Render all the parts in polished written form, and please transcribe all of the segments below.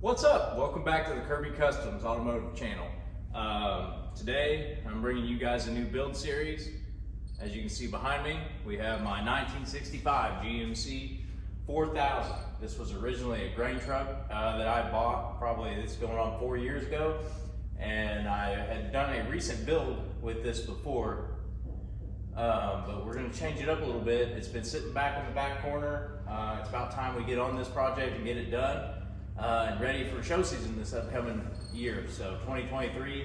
What's up? Welcome back to the Kirby Customs Automotive channel. Today I'm bringing you guys a new build series. As you can see behind me, we have my 1965 GMC 4000. This was originally a grain truck that I bought probably it's going on 4 years ago, and I had done a recent build with this before, but we're going to change it up a little bit. It's been sitting back in the back corner. It's about time we get on this project and get it done. And ready for show season this upcoming year. So 2023,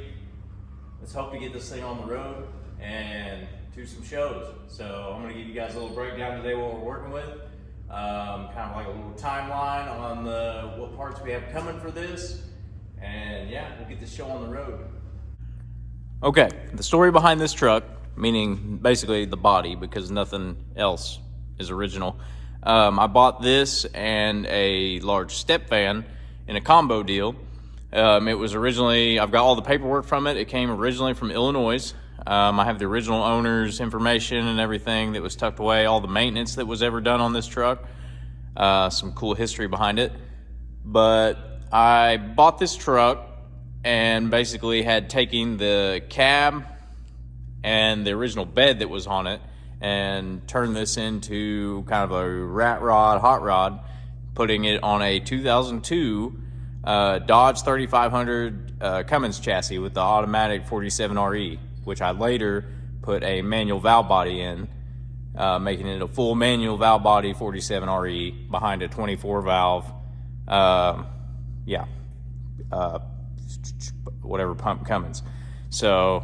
let's hope to get this thing on the road and do some shows. So I'm going to give you guys a little breakdown today what we're working with, kind of like a little timeline on what parts we have coming for this, and yeah, we'll get this show on the road. Okay, the story behind this truck, meaning basically the body, because nothing else is original. I bought this and a large step van in a combo deal. It was originally, I've got all the paperwork from it. It came originally from Illinois. I have the original owner's information and everything that was tucked away, all the maintenance that was ever done on this truck. Some cool history behind it. But I bought this truck and basically had taken the cab and the original bed that was on it and turn this into kind of a rat rod, hot rod, putting it on a 2002 Dodge 3500 Cummins chassis with the automatic 47RE, which I later put a manual valve body in, making it a full manual valve body 47RE behind a 24 valve, whatever pump Cummins. So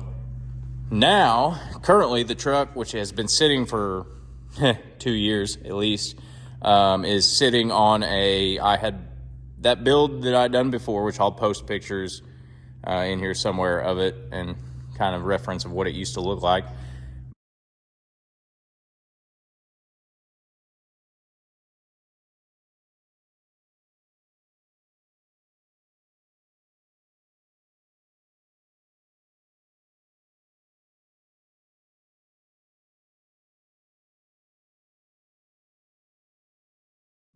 now, currently, the truck, which has been sitting for 2 years at least, is sitting on I had that build that I'd done before, which I'll post pictures in here somewhere of it and kind of reference of what it used to look like.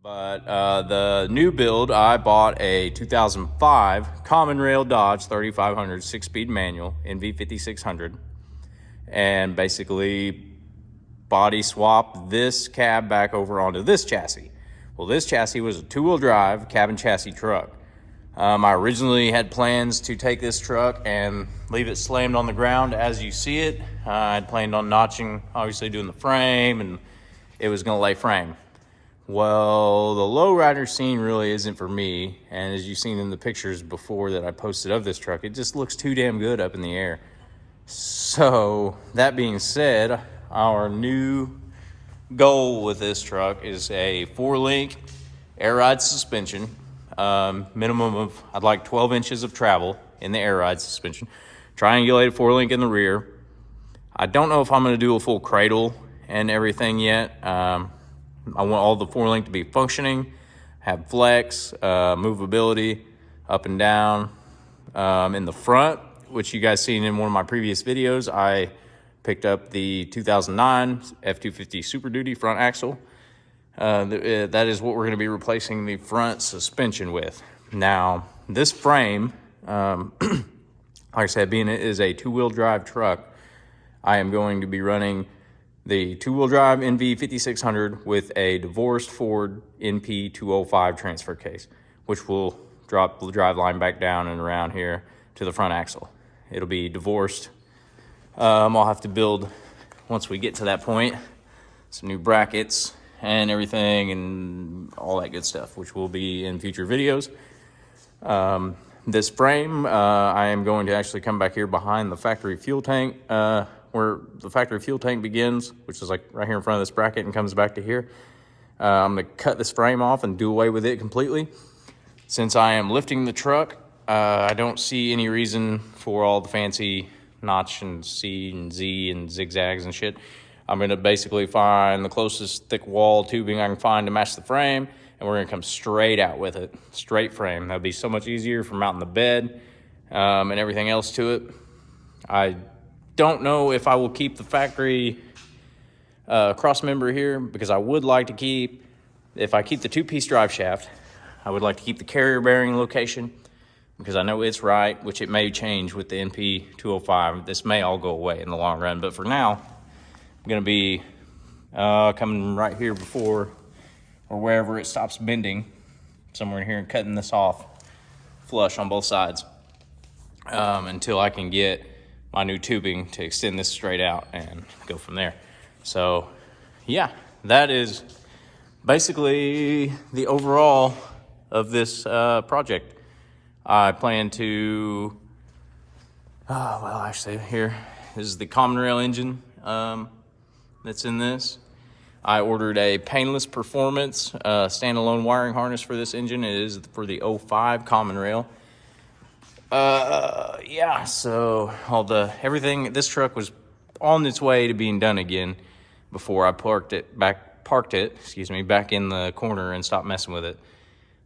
But the new build, I bought a 2005 Common Rail Dodge 3500 6-speed manual NV5600, and basically body swap this cab back over onto this chassis. Well, this chassis was a 2-wheel drive cabin chassis truck. I originally had plans to take this truck and leave it slammed on the ground as you see it. I had planned on notching, obviously doing the frame, and it was going to lay frame. Well, the lowrider scene really isn't for me, and as you've seen in the pictures before that I posted of this truck, it just looks too damn good up in the air. So, that being said, our new goal with this truck is a 4-link air ride suspension, minimum of, I'd like 12 inches of travel in the air ride suspension, triangulated 4-link in the rear. I don't know if I'm going to do a full cradle and everything yet. I want all the 4-link to be functioning, have flex, movability up and down. In the front, which you guys seen in one of my previous videos, I picked up the 2009 F250 Super Duty front axle. That is what we're going to be replacing the front suspension with. Now, this frame, like I said, being it is a 2-wheel drive truck, I am going to be running the 2-wheel drive NV5600 with a divorced Ford NP205 transfer case, which will drop the drive line back down and around here to the front axle. It'll be divorced. I'll have to build, once we get to that point, some new brackets and everything and all that good stuff, which will be in future videos. This frame, I am going to actually come back here behind the factory fuel tank, where the factory fuel tank begins, which is like right here in front of this bracket and comes back to here. I'm going to cut this frame off and do away with it completely. Since I am lifting the truck, I don't see any reason for all the fancy notch and C and Z and zigzags and shit. I'm going to basically find the closest thick wall tubing I can find to match the frame, and we're going to come straight out with it. Straight frame. That'll be so much easier for mounting the bed and everything else to it. I don't know if I will keep the factory cross member here, because I would like to keep, if I keep the 2-piece drive shaft, I would like to keep the carrier bearing location because I know it's right, which it may change with the NP 205. This may all go away in the long run, but for now, I'm gonna be coming right here before or wherever it stops bending, somewhere in here, and cutting this off flush on both sides until I can get my new tubing to extend this straight out and go from there. So yeah, that is basically the overall of this project. I plan to, well, actually here, this is the Common Rail engine that's in this. I ordered a painless performance standalone wiring harness for this engine. It is for the 05 Common Rail. Yeah, so everything, this truck was on its way to being done again before I parked it back in the corner and stopped messing with it.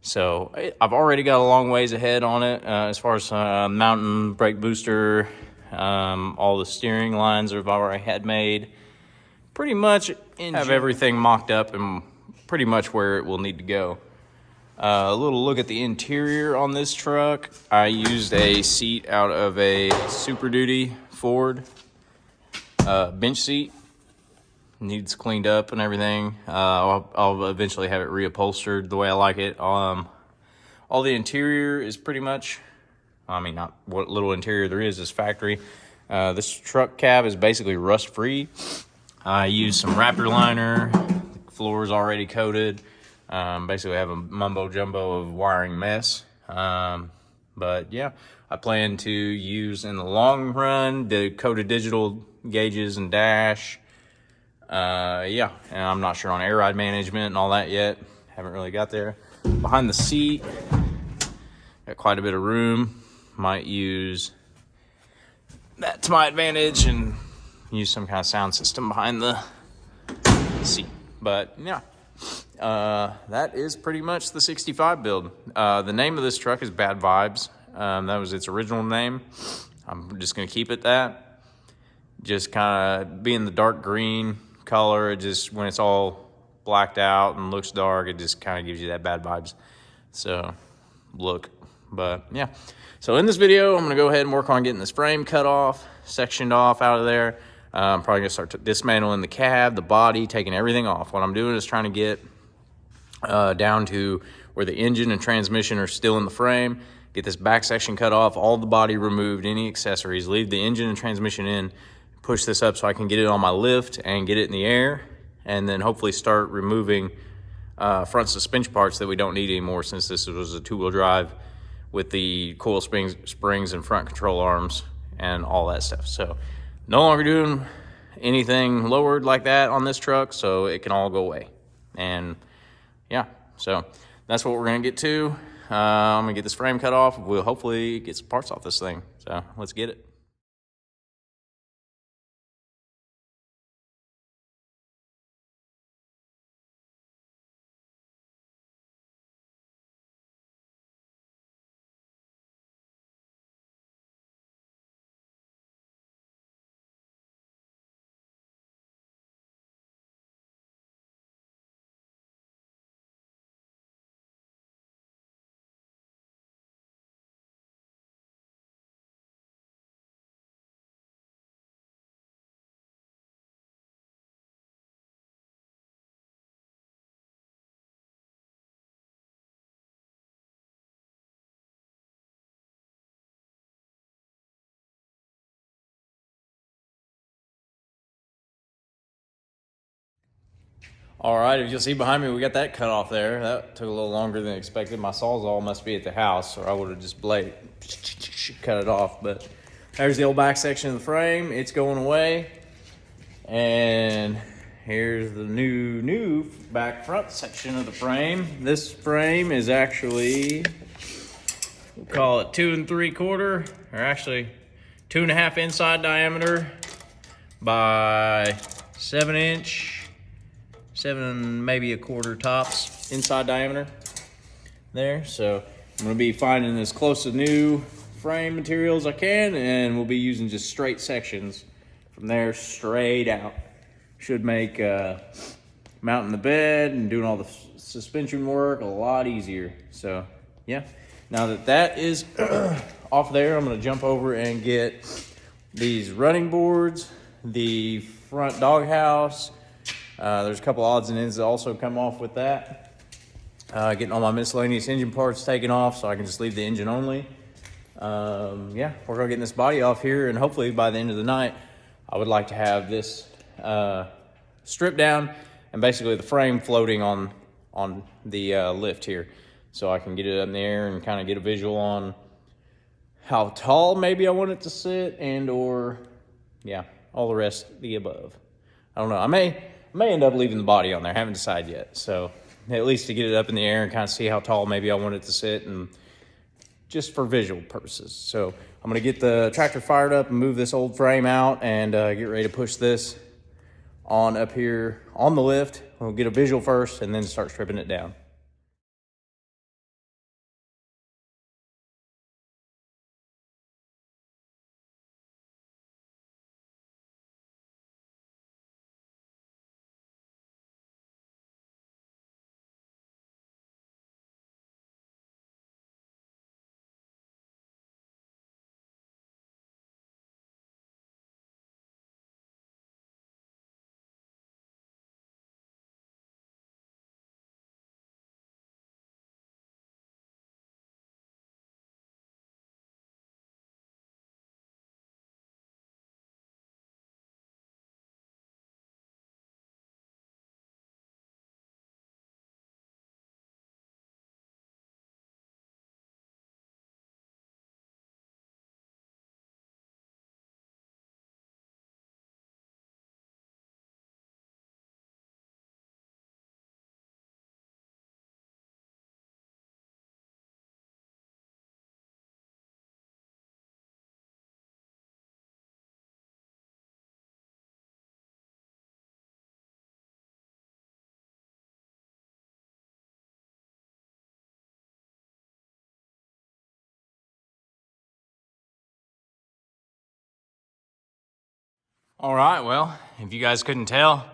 So I've already got a long ways ahead on it as far as mountain brake booster, all the steering lines I've already had made. Pretty much have everything mocked up and pretty much where it will need to go. A little look at the interior on this truck. I used a seat out of a Super Duty Ford bench seat. Needs cleaned up and everything. I'll eventually have it reupholstered the way I like it. All the interior is pretty much, I mean, not what little interior there is factory. This truck cab is basically rust free. I used some Raptor liner. The floor is already coated. Basically I have a mumbo jumbo of wiring mess. But yeah, I plan to use in the long run the coated digital gauges and dash. Yeah, and I'm not sure on air ride management and all that yet. Haven't really got there. Behind the seat, got quite a bit of room. Might use that to my advantage and use some kind of sound system behind the seat. But yeah, that is pretty much the 65 build. The name of this truck is Bad Vibes. That was its original name. I'm just gonna keep it that. Just kind of being the dark green color, it just, when it's all blacked out and looks dark, it just kind of gives you that Bad Vibes so look. But yeah, so in this video I'm gonna go ahead and work on getting this frame cut off, sectioned off out of there. I'm probably gonna start dismantling the cab, the body, taking everything off. What I'm doing is trying to get down to where the engine and transmission are still in the frame, get this back section cut off, all the body removed, any accessories, leave the engine and transmission in, push this up so I can get it on my lift and get it in the air, and then hopefully start removing front suspension parts that we don't need anymore, since this was a two-wheel drive with the coil springs and front control arms and all that stuff. So no longer doing anything lowered like that on this truck, so it can all go away. And yeah, so that's what we're gonna get to. I'm gonna get this frame cut off. We'll hopefully get some parts off this thing. So let's get it. All right, if you'll see behind me, we got that cut off there. That took a little longer than expected. My Sawzall must be at the house, or I would have just cut it off. But there's the old back section of the frame. It's going away. And here's the new back front section of the frame. This frame is actually, we'll call it 2 3/4, or actually 2.5 inside diameter by 7 maybe 1/4 tops inside diameter there. So I'm gonna be finding as close to new frame material as I can, and we'll be using just straight sections from there straight out. Should make mounting the bed and doing all the suspension work a lot easier. So yeah, now that that is off there, I'm gonna jump over and get these running boards, the front doghouse. There's a couple odds and ends that also come off with that. Getting all my miscellaneous engine parts taken off so I can just leave the engine only. Yeah, we're gonna get this body off here, and hopefully by the end of the night, I would like to have this stripped down and basically the frame floating on the lift here, so I can get it up in the air and kind of get a visual on how tall maybe I want it to sit, and or yeah, all the rest of the above. I don't know. I may end up leaving the body on there. I haven't decided yet. So at least to get it up in the air and kind of see how tall maybe I want it to sit, and just for visual purposes. So I'm gonna get the tractor fired up and move this old frame out and get ready to push this on up here on the lift. We'll get a visual first and then start stripping it down. All right, well, if you guys couldn't tell,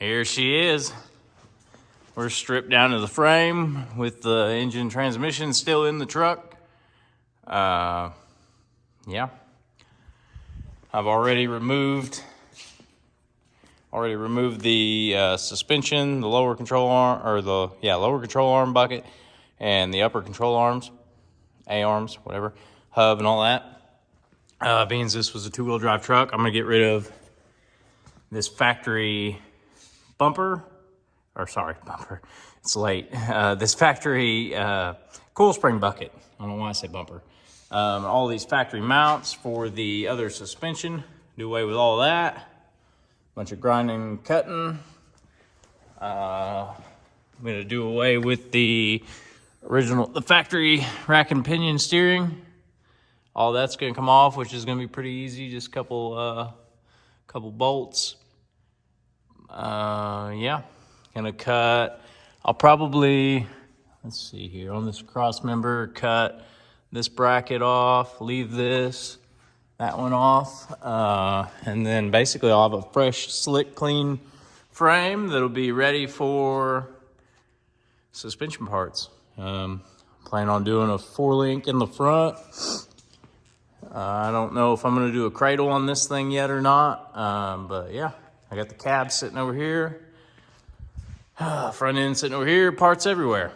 here she is. We're stripped down to the frame with the engine and transmission still in the truck. Yeah. I've already removed the suspension, the lower control arm, or the lower control arm bucket, and the upper control arms, A-arms, whatever, hub and all that. Being this was a two-wheel drive truck, I'm gonna get rid of this factory bumper. It's late. This factory coil spring bucket. I don't know why I say bumper. All these factory mounts for the other suspension. Do away with all that. Bunch of grinding and cutting. I'm gonna do away with the factory rack and pinion steering. All that's gonna come off, which is gonna be pretty easy. Just a couple bolts. Yeah, gonna cut. I'll probably, let's see here, on this cross member, cut this bracket off, leave that one off, and then basically I'll have a fresh, slick, clean frame that'll be ready for suspension parts. Plan on doing a 4-link in the front. I don't know if I'm gonna do a cradle on this thing yet or not, but yeah, I got the cab sitting over here, front end sitting over here, parts everywhere.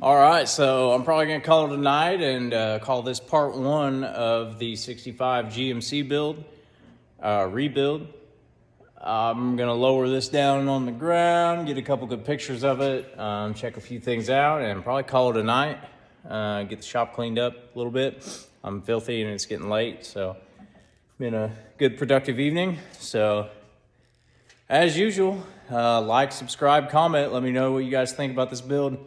All right, so I'm probably gonna call it a night and call this part 1 of the 65 GMC build, rebuild. I'm gonna lower this down on the ground, get a couple good pictures of it, check a few things out, and probably call it a night. Get the shop cleaned up a little bit. I'm filthy and it's getting late, so been a good productive evening. So as usual, like, subscribe, comment, let me know what you guys think about this build.